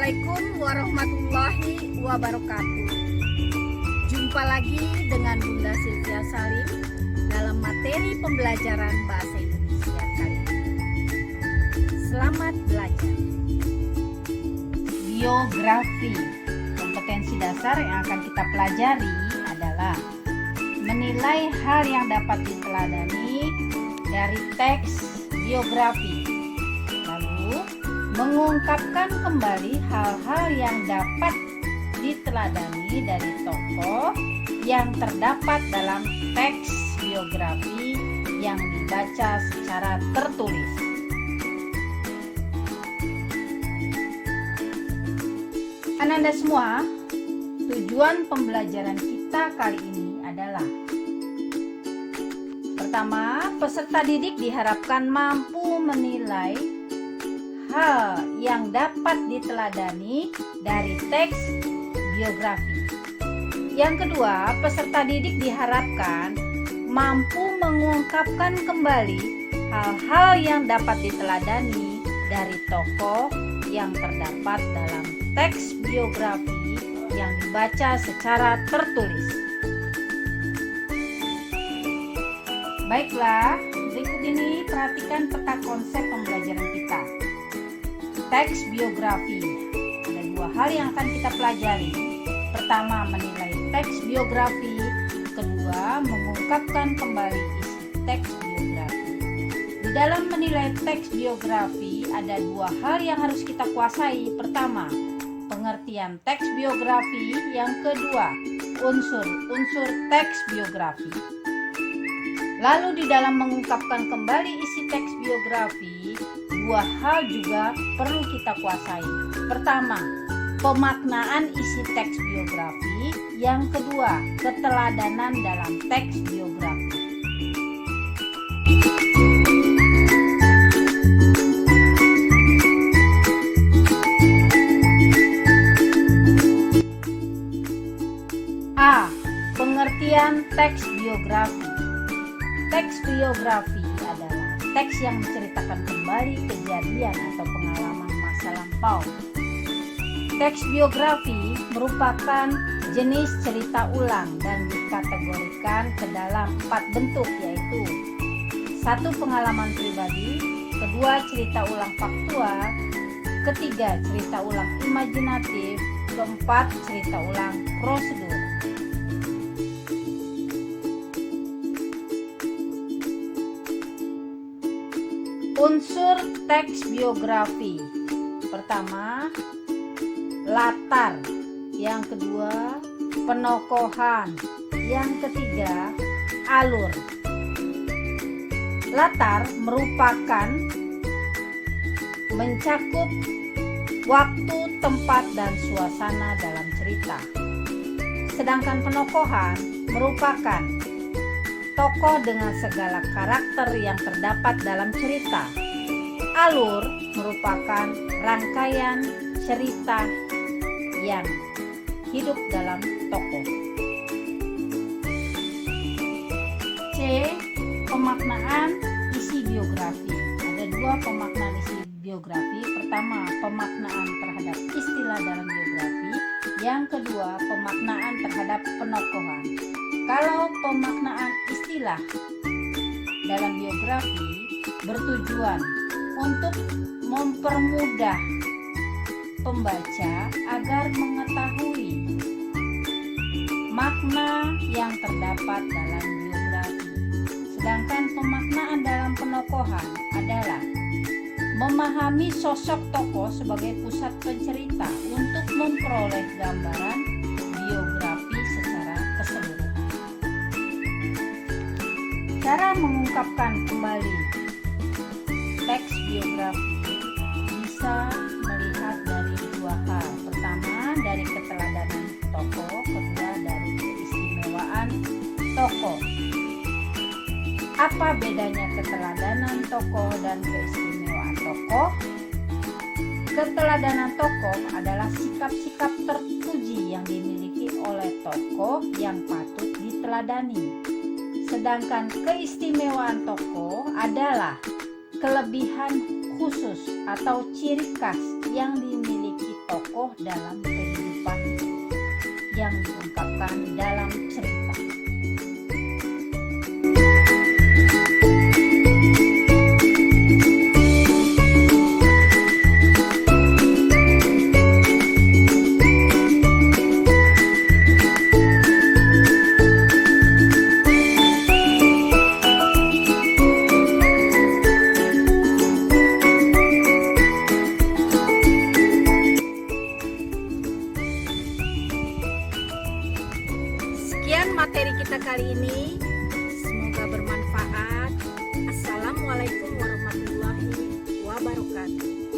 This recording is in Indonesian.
Assalamualaikum warahmatullahi wabarakatuh. Jumpa lagi dengan Bunda Sylvia Salim dalam materi pembelajaran Bahasa Indonesia kali ini. Selamat belajar. Biografi. Kompetensi dasar yang akan kita pelajari adalah menilai hal yang dapat diteladani dari teks biografi. Lalu mengungkapkan kembali hal-hal yang dapat diteladani dari tokoh yang terdapat dalam teks biografi yang dibaca secara tertulis. Ananda semua, tujuan pembelajaran kita kali ini adalah: pertama, peserta didik diharapkan mampu menilai hal yang dapat diteladani dari teks biografi. Yang kedua, peserta didik diharapkan mampu mengungkapkan kembali hal-hal yang dapat diteladani dari tokoh yang terdapat dalam teks biografi yang dibaca secara tertulis. Baiklah, berikut ini perhatikan peta konsep pembelajaran kita. Teks biografi. Ada dua hal yang akan kita pelajari. Pertama, menilai teks biografi. Kedua, mengungkapkan kembali isi teks biografi. Di dalam menilai teks biografi, ada dua hal yang harus kita kuasai. Pertama, pengertian teks biografi. Yang kedua, unsur-unsur teks biografi. Lalu di dalam mengungkapkan kembali isi teks biografi, dua hal juga perlu kita kuasai. Pertama, pemaknaan isi teks biografi. Yang kedua, keteladanan dalam teks biografi. A. Pengertian teks biografi. Teks biografi adalah teks yang menceritakan kembali kejadian atau pengalaman masa lampau. Teks biografi merupakan jenis cerita ulang dan dikategorikan ke dalam 4 bentuk, yaitu: 1. Pengalaman pribadi. 2. Cerita ulang faktual. 3. Cerita ulang imajinatif. 4. Cerita ulang prosedur. Unsur teks biografi. Pertama, latar. Yang kedua, penokohan. Yang ketiga, alur. Latar merupakan mencakup waktu, tempat, dan suasana dalam cerita. Sedangkan penokohan merupakan tokoh dengan segala karakter yang terdapat dalam cerita. Alur merupakan rangkaian cerita yang hidup dalam tokoh. C. Pemaknaan isi biografi. Ada dua pemaknaan isi biografi. Pertama, pemaknaan terhadap istilah dalam biografi. Yang kedua, pemaknaan terhadap penokohan. Kalau pemaknaan istilah dalam biografi bertujuan untuk mempermudah pembaca agar mengetahui makna yang terdapat dalam biografi. Sedangkan pemaknaan dalam penokohan adalah memahami sosok tokoh sebagai pusat pencerita untuk memperoleh gambaran biografi secara keseluruhan. Cara mengungkapkan kembali teks biografi bisa melihat dari dua hal. Pertama, dari keteladanan tokoh. Kedua, dari keistimewaan tokoh. Apa bedanya keteladanan tokoh dan keistimewaan tokoh? Keteladanan tokoh adalah sikap-sikap terpuji yang dimiliki oleh tokoh yang patut diteladani. Sedangkan keistimewaan tokoh adalah kelebihan khusus atau ciri khas yang dimiliki tokoh dalam kehidupan yang diungkapkan dalam cerita. Sekian materi kita kali ini, semoga bermanfaat. Assalamualaikum warahmatullahi wabarakatuh.